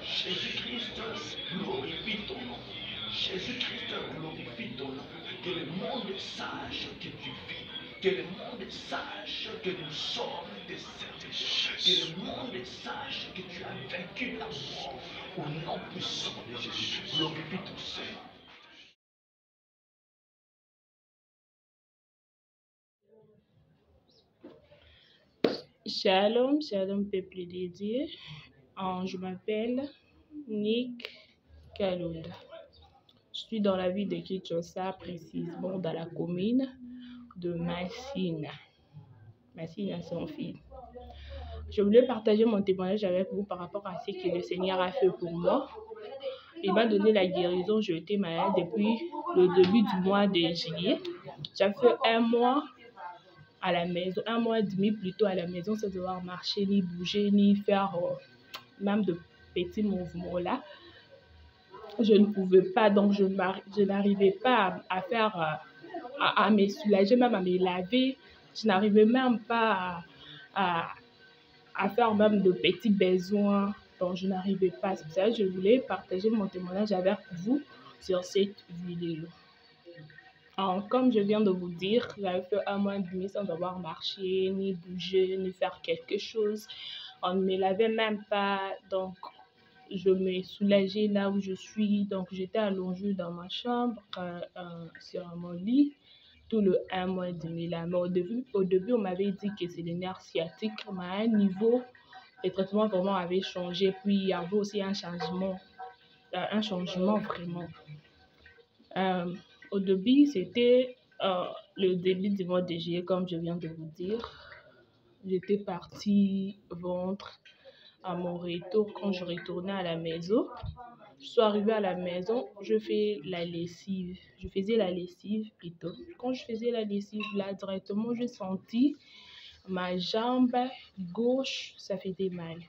Jésus-Christ, glorifie ton nom. Jésus-Christ, glorifie ton nom. Que le monde sache que tu vis. Que le monde sache que nous sommes des saints. Que le monde sache que tu as vaincu la mort. Au nom puissant de Jésus, glorifie ton Seigneur. Shalom, shalom peuple de Dieu. Je m'appelle Nick Kalunda. Je suis dans la ville de Kinshasa, précisément dans la commune de Massina. Massina, son fils. Je voulais partager mon témoignage avec vous par rapport à ce que le Seigneur a fait pour moi. Il m'a donné la guérison. Je étais malade depuis le début du mois de juillet. J'ai fait un mois à la maison, un mois et demi plutôt à la maison, sans devoir marcher, ni bouger, ni faire même de petits mouvements là. Je ne pouvais pas, donc je n'arrivais pas à faire, à me soulager, même à me laver. Je n'arrivais même pas à faire même de petits besoins, donc je n'arrivais pas. C'est pour ça que je voulais partager mon témoignage avec vous sur cette vidéo. Alors, comme je viens de vous dire, j'avais fait un mois et demi sans avoir marché, ni bouger, ni faire quelque chose. On ne me lavait même pas, donc je me soulageais là où je suis. Donc j'étais allongée dans ma chambre, sur mon lit, tout le un mois et demi là. Mais au début on m'avait dit que c'est les nerfs sciatiques, mais à un niveau, le traitement vraiment avait changé. Puis il y avait aussi un changement vraiment. Au début, c'était le début du mois de juillet, comme je viens de vous dire. J'étais partie vendre à mon retour. Quand je retournais à la maison, je suis arrivée à la maison, je fais la lessive. Je faisais la lessive plutôt. Quand je faisais la lessive, là, directement, j'ai senti ma jambe gauche, ça faisait mal.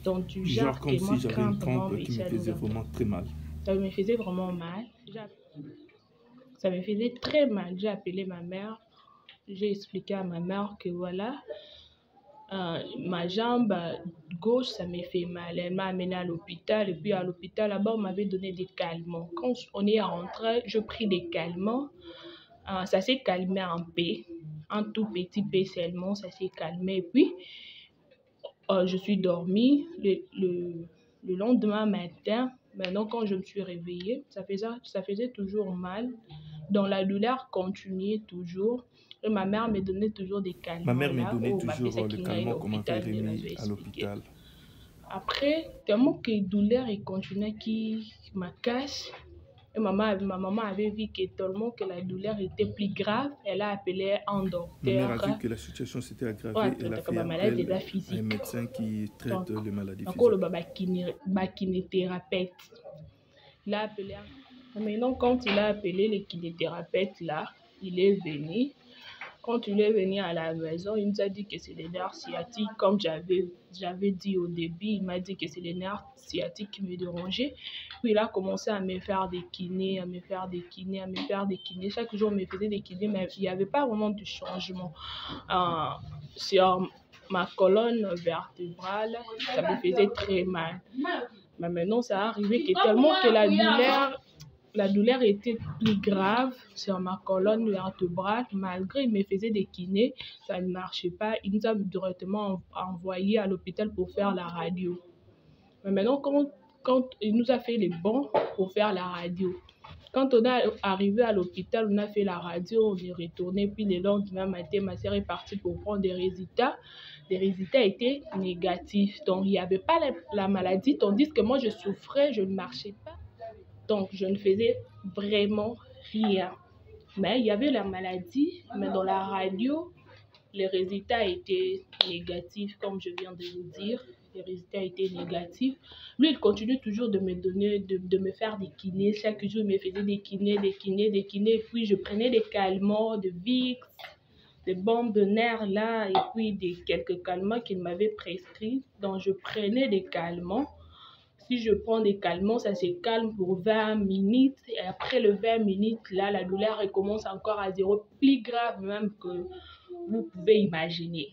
Donc, du genre comme que moi, si j'avais une crampe qui me faisait vraiment très mal. Ça me faisait vraiment mal. Ça me faisait très mal. J'ai appelé ma mère. J'ai expliqué à ma mère que voilà, ma jambe gauche, ça me fait mal. Elle m'a amené à l'hôpital. Et puis à l'hôpital, là-bas, on m'avait donné des calmants. Quand on est rentré, je pris des calmants. Ça s'est calmé un peu. Un tout petit peu seulement, ça s'est calmé. Et puis, je suis dormie. Le lendemain matin, maintenant, quand je me suis réveillée, ça faisait toujours mal. Donc, la douleur continuait toujours. Et ma mère me donnait toujours des calmants. Ma mère me donnait toujours le calmant qu'on m'avait remis à l'hôpital. Après, tellement que la douleur continuait qui me casse, et ma maman avait vu que tellement que la douleur était plus grave, elle a appelé un docteur. Ma mère a vu que la situation s'était aggravée, elle a fait appel à un médecin qui traite les maladies physiques. Encore le kinésithérapeute. Il a appelé. Maintenant, quand il a appelé le kinésithérapeute là, il est venu. Quand il est venu à la maison, il nous a dit que c'est les nerfs sciatiques. Comme j'avais dit au début, il m'a dit que c'est les nerfs sciatiques qui me dérangeaient. Puis il a commencé à me faire des kinés, à me faire des kinés. Chaque jour, on me faisait des kinés, mais il n'y avait pas vraiment de changement. Sur ma colonne vertébrale, ça me faisait très mal. Mais maintenant, ça a arrivé que tellement que la douleur était plus grave sur ma colonne vertébrale. Malgré il me faisait des kinés, ça ne marchait pas. Il nous a directement envoyé à l'hôpital pour faire la radio. Mais maintenant, quand il nous a fait les bons pour faire la radio, quand on est arrivé à l'hôpital, on a fait la radio, on est retourné. Puis le lendemain matin, ma sœur est partie pour prendre des résultats. Les résultats étaient négatifs. Donc, il n'y avait pas la maladie, tandis que moi, je souffrais, je ne marchais pas. Donc, je ne faisais vraiment rien. Mais il y avait la maladie, mais dans la radio, les résultats étaient négatifs, comme je viens de vous dire. Les résultats étaient négatifs. Lui, il continue toujours de me donner, de me faire des kinés. Chaque jour, il me faisait des kinés. Puis, je prenais des calmants, de Vicks, des bombes de nerfs là, et puis quelques calmants qu'il m'avait prescrits. Donc, je prenais des calmants. Si je prends des calmants, ça se calme pour 20 minutes. Et après le 20 minutes, là, la douleur recommence encore à zéro. Plus grave même vous pouvez imaginer.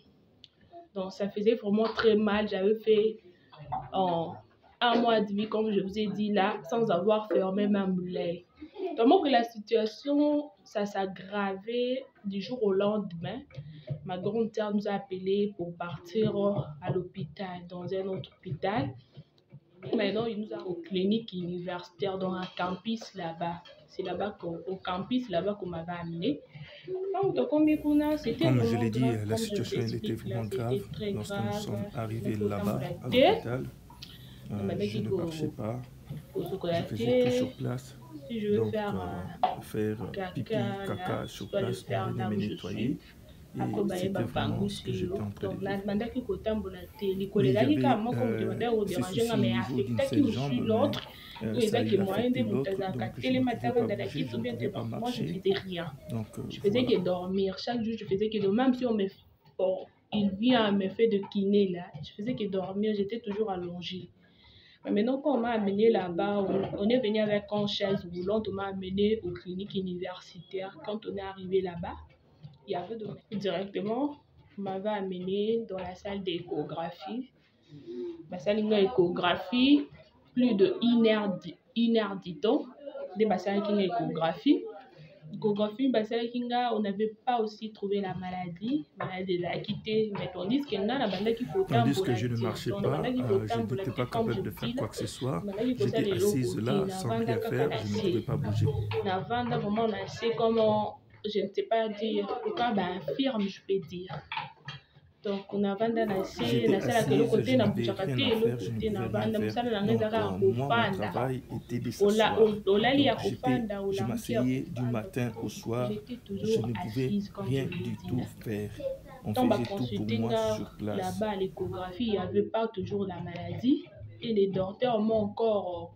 Donc, ça faisait vraiment très mal. J'avais fait un mois de vie, comme je vous ai dit là, sans avoir fermé même l'œil. Tellement que la situation, ça s'aggravait du jour au lendemain. Ma grande sœur nous a appelés pour partir à l'hôpital, dans un autre hôpital. Maintenant, il nous a aux cliniques universitaires, dans un campus là-bas. C'est là-bas au campus là-bas qu'on m'avait amené. Comme je l'ai dit, la situation elle était vraiment grave. Lorsque nous sommes arrivés là-bas à l'hôpital, je ne marchais pas. Je faisais tout sur place. Donc, faire pipi, caca sur place, on venait me nettoyer. Et c'était vraiment ce que j'étais en train de faire. Oui, il y avait ceci au niveau d'une seule jambe, mais ça allait affecter l'autre, donc je ne pouvais pas bouger, je ne pouvais pas marcher. Donc, je faisais que dormir. Chaque jour, je faisais que dormir. Même si il vient me faire de kiné là, je faisais que dormir, j'étais toujours allongée. Mais maintenant, quand on m'a amené là-bas, on est venu avec une chaise roulante, on m'a amené aux cliniques universitaires. Quand on est arrivé là-bas, il y avait directement, on m'avait amené dans la salle d'échographie. La salle d'échographie, plus de 1 heure du temps, de la salle d'échographie. L'échographie, on n'avait pas aussi trouvé la maladie. La maladie l'a quitté, mais tandis que je ne marchais pas, je n'étais pas capable de faire quoi que ce soit. J'étais assise là, sans rien faire, je ne pouvais pas bouger. Vraiment, on a essayé comment, je ne sais pas dire, pourquoi infirme, je peux dire. Donc, on a vendu la assise, je n'avais rien à faire, je ne pouvais rien faire. Donc, moi, mon travail était de s'asseoir. Donc, je m'asseyais du matin au soir, je ne pouvais rien du tout faire. On faisait tout pour moi sur place. Là-bas, à l'échographie, il n'y avait pas toujours la maladie. Et les docteurs m'ont encore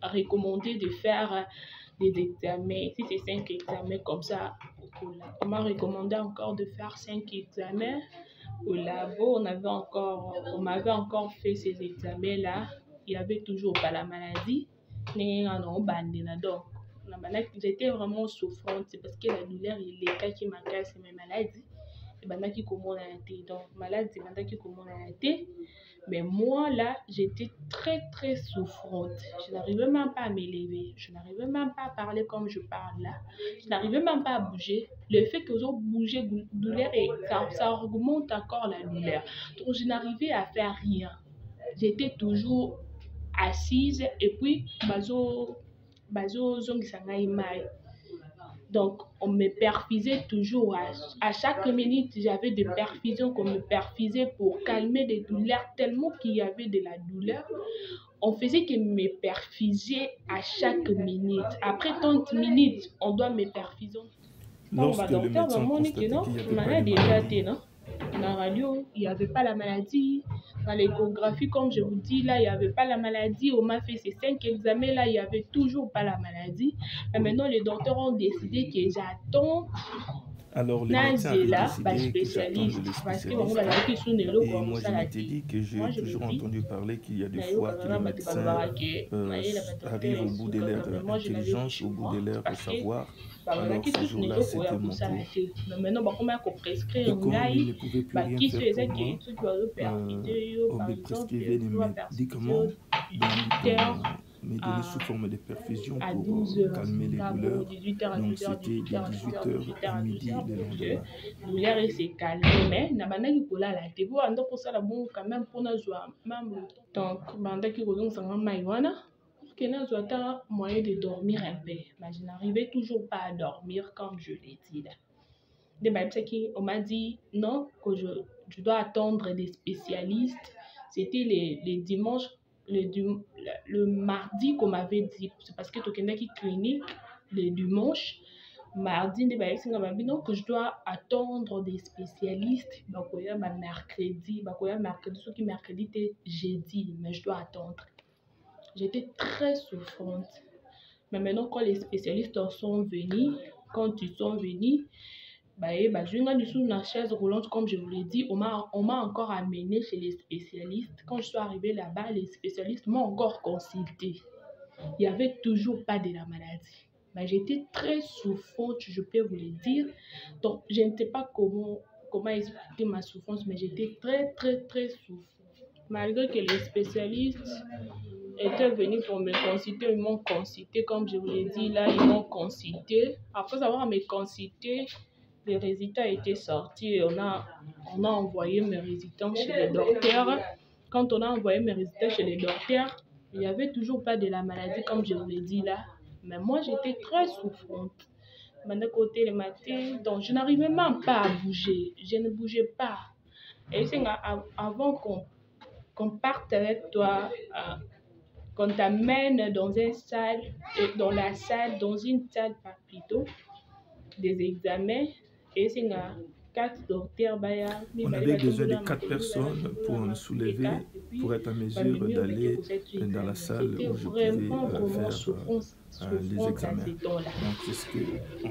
recommandé de faire des examens. Si c'est 5 examens comme ça, on m'a recommandé encore de faire 5 examens. Au labo, on m'avait encore fait ces examens-là. Il n'y avait toujours pas la maladie. Donc, j'étais vraiment souffrante. C'est parce que la douleur, il est cas qui m'a cassé mes maladies. Donc, maladie, qui commence à été. Mais moi, là, j'étais très, très souffrante. Je n'arrivais même pas à m'élever. Je n'arrivais même pas à parler comme je parle là. Je n'arrivais même pas à bouger. Le fait que je bougeais, douleur, ça augmente encore la douleur. Donc, je n'arrivais à faire rien. J'étais toujours assise et puis, donc, on me perfusait toujours. À chaque minute, j'avais des perfusions qu'on me perfusait pour calmer des douleurs, tellement qu'il y avait de la douleur. On faisait que me perfuser à chaque minute. Après 30 minutes, on doit me perfuser. Lorsque le médecin constatait qu'il y avait pas de maladie, dans la radio, il n'y avait pas la maladie. Dans l'échographie, comme je vous dis, là, il n'y avait pas la maladie. On m'a fait ces 5 examens, là, il n'y avait toujours pas la maladie. Mais maintenant, les docteurs ont décidé que j'attends. Alors, les médecins avaient décidé que j'attende le spécialiste. Et moi, je m'étais dit que j'ai toujours entendu parler qu'il y a des fois que les médecins arrivent au bout de leur intelligence, au bout de leur savoir. Alors, ce jour-là, c'était mon tour. Et comme ils ne pouvaient plus rien faire pour moi, on me prescrivait des médicaments me donner sous forme de perfusion pour calmer les douleurs. Donc c'était de 18h à midi le lendemain. Douleur s'est calmée, mais na bandaki kolala te bo ando pour ça la bon quand même pour na joie même donc bandaki kolong sanga maïwana que na joie ta moyen de dormir un peu, mais je n'arrivais toujours pas à dormir comme je l'ai dit là. On m'a dit non que je dois attendre des spécialistes. C'était les dimanches. Le mardi qu'on m'avait dit, c'est parce que tu as une clinique le dimanche, mardi, non, que je dois attendre des spécialistes. Mercredi, ce qui mercredi, c'était jeudi, mais je dois attendre. J'étais très souffrante. Mais maintenant, quand les spécialistes sont venus, je suis dans la chaise roulante, comme je vous l'ai dit. On m'a encore amené chez les spécialistes. Quand je suis arrivée là-bas, les spécialistes m'ont encore consulté. Il n'y avait toujours pas de la maladie. Mais j'étais très souffrante, je peux vous le dire. Donc, je ne sais pas comment comment expliquer ma souffrance, mais j'étais très souffrante. Malgré que les spécialistes étaient venus pour me consulter, ils m'ont consulté, comme je vous l'ai dit, là, ils m'ont consulté. Après avoir me consulté, les résultats étaient sortis et on a envoyé mes résultats chez les docteurs. Quand on a envoyé mes résultats chez les docteurs, il n'y avait toujours pas de la maladie, comme je vous l'ai dit là. Mais moi, j'étais très souffrante. Maintenant, côté le matin, donc je n'arrivais même pas à bouger. Je ne bougeais pas. Et c'est avant qu'on parte avec toi, qu'on t'amène dans une salle, dans une salle plutôt, des examens. Et c'est 4 docteurs. On avait besoin de 4 personnes pour nous soulever, pour être en mesure d'aller dans la salle où je pouvais faire les examens. Donc, c'est ce que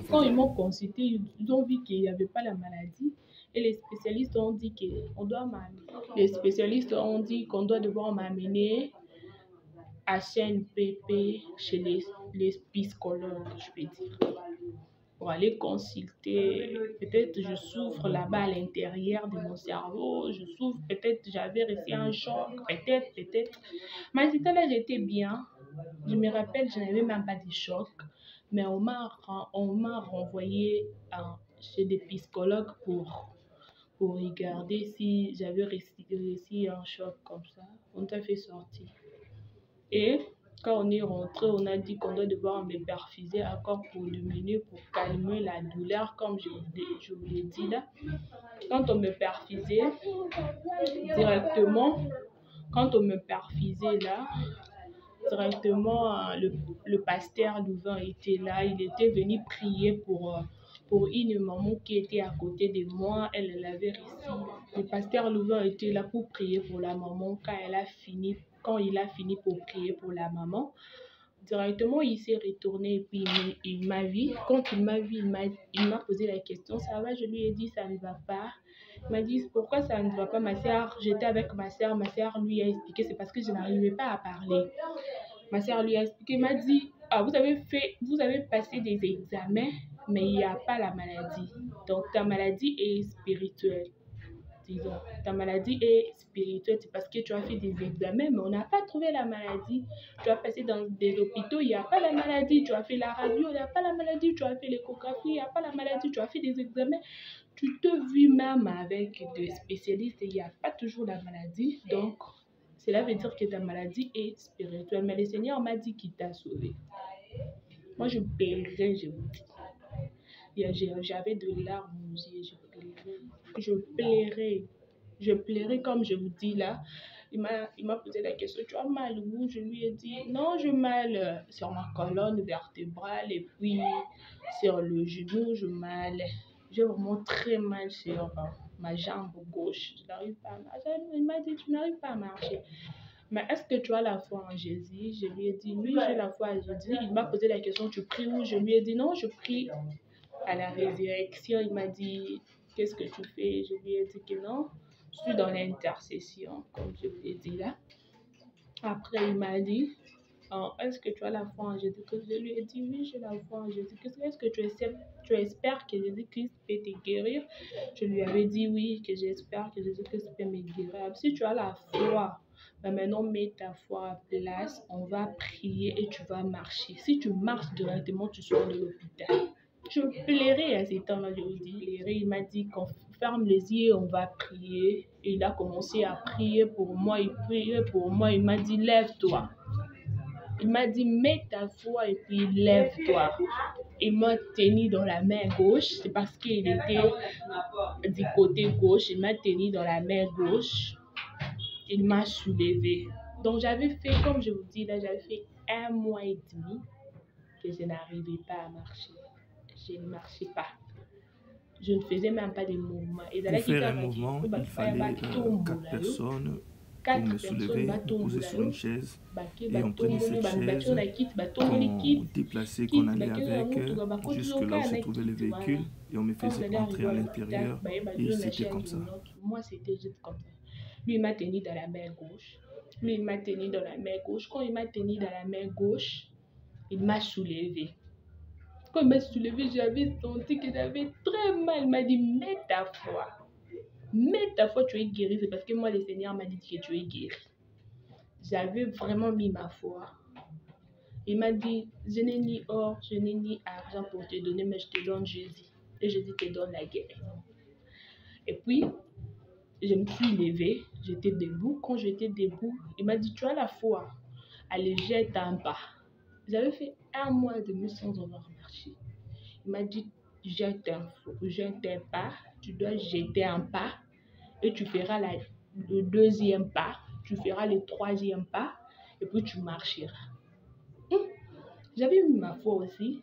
quand ils m'ont consulté, ils ont vu qu'il n'y avait pas la maladie. Et les spécialistes ont dit qu'on doit devoir m'amener à CNPP chez les psychologues, je peux dire, pour aller consulter. Peut-être je souffre là-bas à l'intérieur de mon cerveau, je souffre, peut-être j'avais reçu un choc, peut-être. Mais c'était là, j'étais bien. Je me rappelle, je n'avais même pas de choc, mais on m'a renvoyé chez des psychologues pour regarder si j'avais reçu un choc comme ça. On t'a fait sortir. Et quand on est rentré, on a dit qu'on doit devoir me perfuser encore pour diminuer, pour calmer la douleur, comme je vous l'ai dit là. Quand on me perfusait directement, le pasteur Louvain était là. Il était venu prier pour une maman qui était à côté de moi. Elle l'avait reçu. Le pasteur Louvain était là pour prier pour la maman. Quand il a fini pour prier pour la maman, directement il s'est retourné et puis il m'a vu. Quand il m'a vu, il m'a posé la question, ça va? Je lui ai dit, ça ne va pas. Il m'a dit, pourquoi ça ne va pas? Ma soeur, j'étais avec ma soeur lui a expliqué, c'est parce que je n'arrivais pas à parler. Ma soeur lui a expliqué, m'a dit, vous avez passé des examens, mais il n'y a pas la maladie. Donc ta maladie est spirituelle. Disons, ta maladie est spirituelle, c'est parce que tu as fait des examens, mais on n'a pas trouvé la maladie. Tu as passé dans des hôpitaux, il n'y a pas la maladie. Tu as fait la radio, il n'y a pas la maladie. Tu as fait l'échographie, il n'y a pas la maladie. Tu as fait des examens. Tu te vis même avec des spécialistes et il n'y a pas toujours la maladie. Donc, cela veut dire que ta maladie est spirituelle. Mais le Seigneur m'a dit qu'il t'a sauvé. Moi, je pleurais, je vous dis. J'avais de larmes aux yeux, je pleurais comme je vous dis là. Il m'a posé la question, tu as mal où? Je lui ai dit, non, j'ai mal sur ma colonne vertébrale et puis sur le genou, j'ai vraiment très mal sur ma jambe gauche. Je n'arrive pas à marcher. Il m'a dit, tu n'arrives pas à marcher. Mais est-ce que tu as la foi en Jésus? Je lui ai dit, oui, j'ai la foi en Jésus. Il m'a posé la question, tu pries où? Je lui ai dit, non, je prie à la résurrection. Il m'a dit, qu'est-ce que tu fais? Je lui ai dit que non, je suis dans l'intercession, comme je vous l'ai dit là. Après, il m'a dit, est-ce que tu as la foi en Jésus-Christ? Je lui ai dit, oui, j'ai la foi en Jésus-Christ. Est-ce que tu espères que Jésus-Christ peut te guérir? Je lui avais dit oui, que j'espère que Jésus-Christ peut me guérir. Si tu as la foi, maintenant mets ta foi à place, on va prier et tu vas marcher. Si tu marches directement, tu sors de l'hôpital. Je pleurais à ce temps-là, je vous dis. Il m'a dit qu'on ferme les yeux, on va prier. Et il a commencé à prier pour moi, il priait pour moi. Il m'a dit, lève-toi. Il m'a dit, mets ta foi et puis lève-toi. Il m'a tenu dans la main gauche. C'est parce qu'il était du côté gauche. Il m'a tenu dans la main gauche. Il m'a soulevé. Donc j'avais fait, comme je vous dis là, j'avais fait 1 mois et demi que je n'arrivais pas à marcher. Je ne marchais pas. Je ne faisais même pas de mouvement. Et pour faire un mouvement, il fallait 4 personnes pour me soulever, me poser sur une chaise et on prenait cette chaise, qu'on déplaçait, qu'on allait avec jusque là où se trouvait le véhicule et on me faisait entrer à l'intérieur et c'était comme ça. Moi, c'était juste comme ça. Lui, il m'a tenu dans la main gauche. Quand il m'a tenu dans la main gauche, il m'a soulevé. Quand il m'a soulevé, j'avais senti que j'avais très mal. Il m'a dit, mets ta foi. Mais ta foi, tu es guéri, c'est parce que moi, le Seigneur m'a dit que tu es guéri. J'avais vraiment mis ma foi. Il m'a dit, je n'ai ni or, je n'ai ni argent pour te donner, mais je te donne Jésus. Et Jésus te donne la guérison. Et puis, je me suis levée, j'étais debout. Quand j'étais debout, il m'a dit, tu as la foi. Allez, jette un pas. J'avais fait 1 mois et demi sans avoir marché. Il m'a dit, jette un pas, tu dois jeter un pas et tu feras le 2e pas, tu feras le 3e pas et puis tu marcheras. J'avais mis ma foi aussi.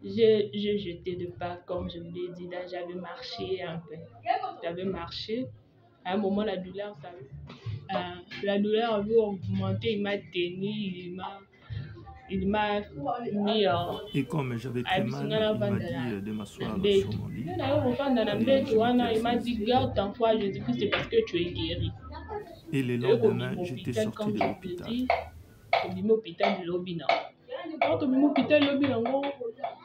J'ai jeté de pas comme je vous l'ai dit là, j'avais marché un peu. J'avais marché. À un moment, la douleur avait augmenté, il m'a tenu, il m'a mis et comme j'avais très mal, il m'a dit de m'asseoir sur mon lit. Il m'a dit, garde ta foi, Jésus-Christ, c'est parce que tu es guéri. Et le lendemain, j'étais sorti de l'hôpital.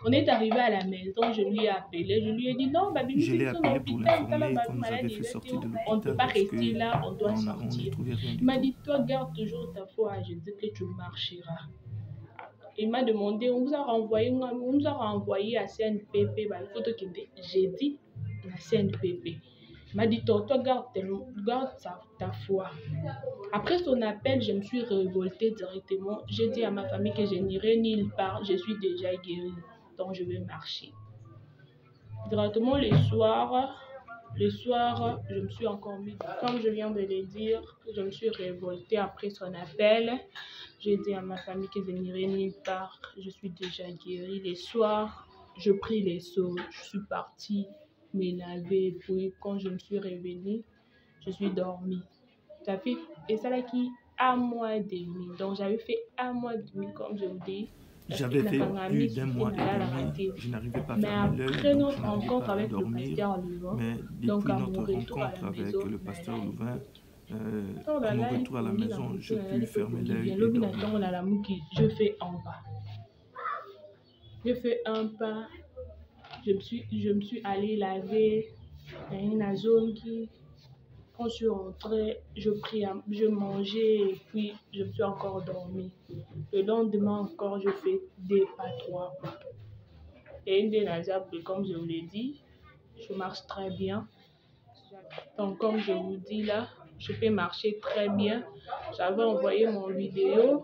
On est arrivé à la maison, je lui ai appelé, je lui ai dit non, je l'ai appelé pour l'informer qu'on nous avait fait sortir de l'hôpital. On ne peut pas rester là, on doit sortir. Il m'a dit, toi garde toujours ta foi à Jésus que tu marcheras. Il m'a demandé, on nous a renvoyé à CNPP, il faut que j'ai dit la CNPP. Il m'a dit, toi garde ta foi. Après son appel, je me suis révoltée directement. J'ai dit à ma famille que je n'irai nulle part, je suis déjà guérie, donc je vais marcher. Directement le soir, je me suis encore mis, comme je viens de le dire, je me suis révoltée après son appel. J'ai dit à ma famille que je n'irai nulle part, je suis déjà guérie. Les soirs, je prie les sauts, je suis partie me laver, puis quand je me suis réveillée, je suis dormie. Ça fait, et ça là qui 1 mois et demi, donc j'avais fait 1 mois et demi comme je vous dis. J'avais fait plus d'1 mois et demi, je n'arrivais pas à fermer l'œil, après notre rencontre avec le pasteur Louvain, mais depuis notre rencontre avec le pasteur Louvain, à mon retour à la maison, je pus fermer l'œil et dormir. Je fais un pas. Je fais un pas. Je me suis allée laver dans une zone qui, quand je suis rentrée, je mangeais et puis je me suis encore dormie. Le lendemain encore, je fais 2 pas, 3 pas. Et une des nazables, comme je vous l'ai dit, je marche très bien. Donc comme je vous dis là, je peux marcher très bien. J'avais envoyé mon vidéo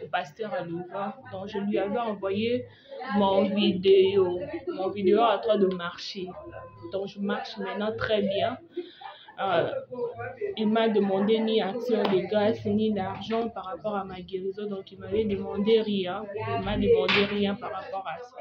au pasteur Louvain. Donc je lui avais envoyé mon vidéo à toi de marcher. Donc je marche maintenant très bien. Il m'a demandé ni action de grâce ni d'argent par rapport à ma guérison. Donc il m'avait demandé rien. Il m'a demandé rien par rapport à ça.